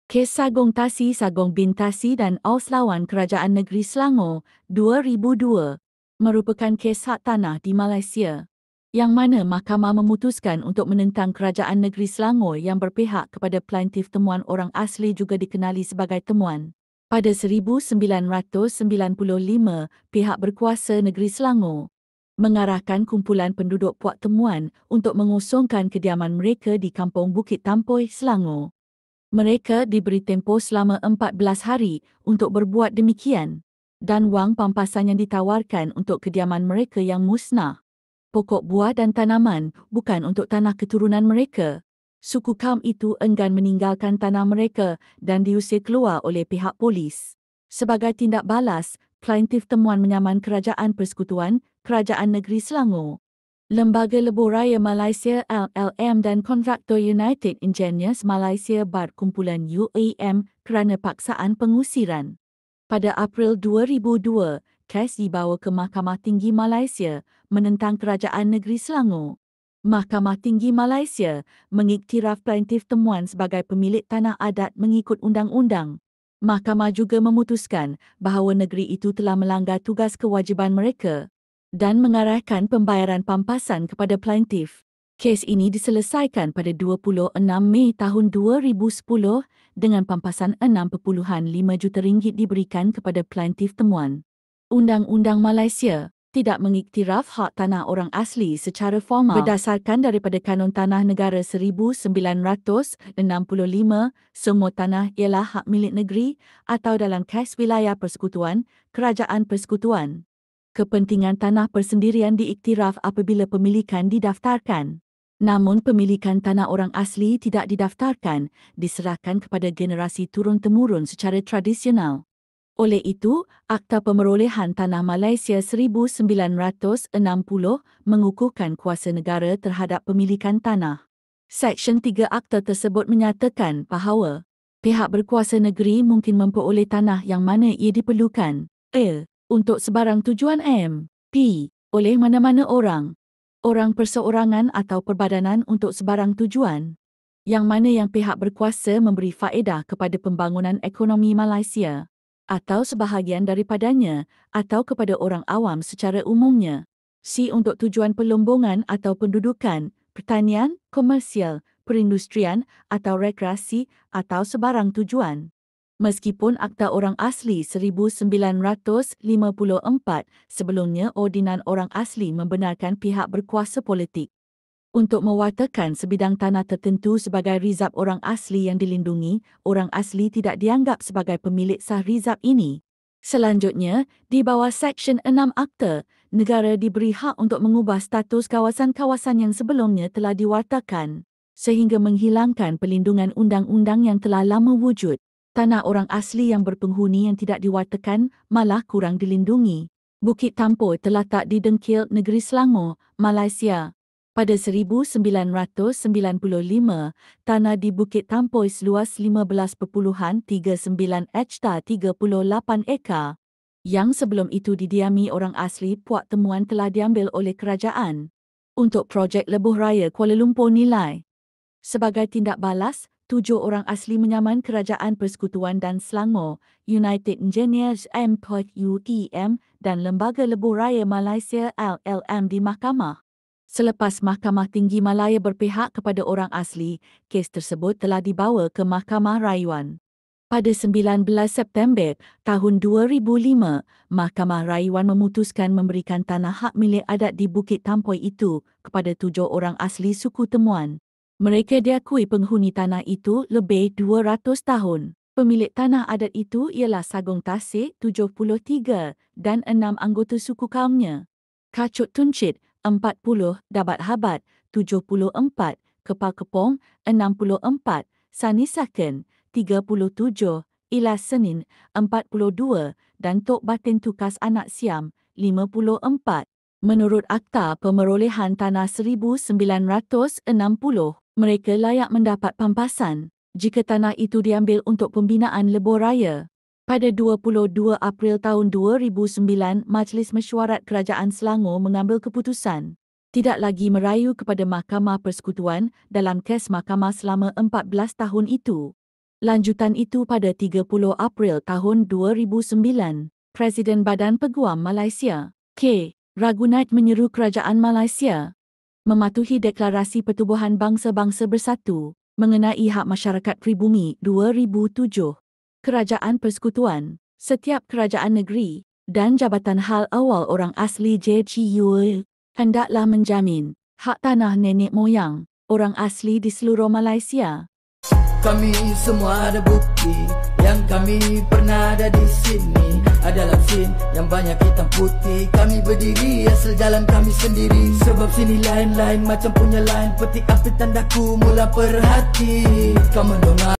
Kes Sagong Tasi Sagong bin Tasi dan Aus lawan Kerajaan Negeri Selangor 2002 merupakan kes hak tanah di Malaysia, yang mana mahkamah memutuskan untuk menentang Kerajaan Negeri Selangor yang berpihak kepada plaintif temuan orang asli juga dikenali sebagai temuan. Pada 1995, pihak berkuasa Negeri Selangor mengarahkan kumpulan penduduk Puak Temuan untuk mengosongkan kediaman mereka di Kampung Bukit Tampoi, Selangor. Mereka diberi tempoh selama 14 hari untuk berbuat demikian dan wang pampasan yang ditawarkan untuk kediaman mereka yang musnah. Pokok buah dan tanaman bukan untuk tanah keturunan mereka. Suku kaum itu enggan meninggalkan tanah mereka dan diusir keluar oleh pihak polis. Sebagai tindak balas, plaintif temuan menyaman Kerajaan Persekutuan, Kerajaan Negeri Selangor, Lembaga Lebuh Raya Malaysia LLM dan kontraktor United Engineers Malaysia BAR kumpulan UAM kerana paksaan pengusiran. Pada April 2002, kes dibawa ke Mahkamah Tinggi Malaysia menentang Kerajaan Negeri Selangor. Mahkamah Tinggi Malaysia mengiktiraf plaintif temuan sebagai pemilik tanah adat mengikut undang-undang. Mahkamah juga memutuskan bahawa negeri itu telah melanggar tugas kewajiban mereka dan mengarahkan pembayaran pampasan kepada plaintif. Kes ini diselesaikan pada 26 Mei tahun 2010 dengan pampasan RM6.5 juta diberikan kepada plaintif temuan. Undang-Undang Malaysia tidak mengiktiraf hak tanah orang asli secara formal. Berdasarkan daripada Kanun Tanah Negara 1965, semua tanah ialah hak milik negeri atau dalam kes wilayah persekutuan, Kerajaan Persekutuan. Kepentingan tanah persendirian diiktiraf apabila pemilikan didaftarkan. Namun pemilikan tanah orang asli tidak didaftarkan, diserahkan kepada generasi turun-temurun secara tradisional. Oleh itu, Akta Pemerolehan Tanah Malaysia 1960 mengukuhkan kuasa negara terhadap pemilikan tanah. Seksyen 3 Akta tersebut menyatakan bahawa pihak berkuasa negeri mungkin memperoleh tanah yang mana ia diperlukan untuk sebarang tujuan oleh mana-mana orang perseorangan atau perbadanan untuk sebarang tujuan, yang mana yang pihak berkuasa memberi faedah kepada pembangunan ekonomi Malaysia, atau sebahagian daripadanya, atau kepada orang awam secara umumnya. C. Untuk tujuan pelombongan atau pendudukan, pertanian, komersial, perindustrian atau rekreasi atau sebarang tujuan. Meskipun Akta Orang Asli 1954 sebelumnya Ordinan Orang Asli membenarkan pihak berkuasa politik untuk mewartakan sebidang tanah tertentu sebagai rizab orang asli yang dilindungi, orang asli tidak dianggap sebagai pemilik sah rizab ini. Selanjutnya, di bawah Seksyen 6 Akta, negara diberi hak untuk mengubah status kawasan-kawasan yang sebelumnya telah diwartakan sehingga menghilangkan pelindungan undang-undang yang telah lama wujud. Tanah orang asli yang berpenghuni yang tidak diwartakan malah kurang dilindungi. Bukit Tampoi terletak di Dengkil, Negeri Selangor, Malaysia. Pada 1995, tanah di Bukit Tampoi seluas 15.39 hektar 38 ekar, yang sebelum itu didiami orang asli Puak Temuan telah diambil oleh kerajaan untuk projek Lebuh Raya Kuala Lumpur Nilai. Sebagai tindak balas, 7 orang asli menyaman Kerajaan Persekutuan dan Selangor, United Engineers UEM dan Lembaga Lebuh Raya Malaysia LLM di mahkamah. Selepas Mahkamah Tinggi Malaya berpihak kepada orang asli, kes tersebut telah dibawa ke Mahkamah Rayuan. Pada 19 September tahun 2005, Mahkamah Rayuan memutuskan memberikan tanah hak milik adat di Bukit Tampoi itu kepada 7 orang asli suku Temuan. Mereka diakui penghuni tanah itu lebih 200 tahun. Pemilik tanah adat itu ialah Sagong Tasik 73 dan 6 anggota suku kaumnya. Kacut Tuncit 40, Dabat Habat 74, Kepal Kepong 64, Sani Saken 37, Ilas Senin 42 dan Tok Batin Tukas Anak Siam 54. Menurut Akta Pemerolehan Tanah 1960, mereka layak mendapat pampasan jika tanah itu diambil untuk pembinaan lebuh raya. Pada 22 April tahun 2009, Majlis Mesyuarat Kerajaan Selangor mengambil keputusan tidak lagi merayu kepada Mahkamah Persekutuan dalam kes mahkamah selama 14 tahun itu. Lanjutan itu pada 30 April tahun 2009, Presiden Badan Peguam Malaysia, K. Ragunat menyeru kerajaan Malaysia mematuhi Deklarasi Pertubuhan Bangsa-Bangsa Bersatu mengenai hak masyarakat pribumi 2007. Kerajaan Persekutuan, setiap kerajaan negeri dan Jabatan Hal Awal Orang Asli JGU hendaklah menjamin hak tanah nenek moyang orang asli di seluruh Malaysia. Kami semua ada bukti yang kami pernah ada di sini. Adalah sin yang banyak hitam putih. Kami berdiri asal jalan kami sendiri. Sebab sini lain-lain macam punya lain. Petik api tandaku mula perhati. Kau mendengar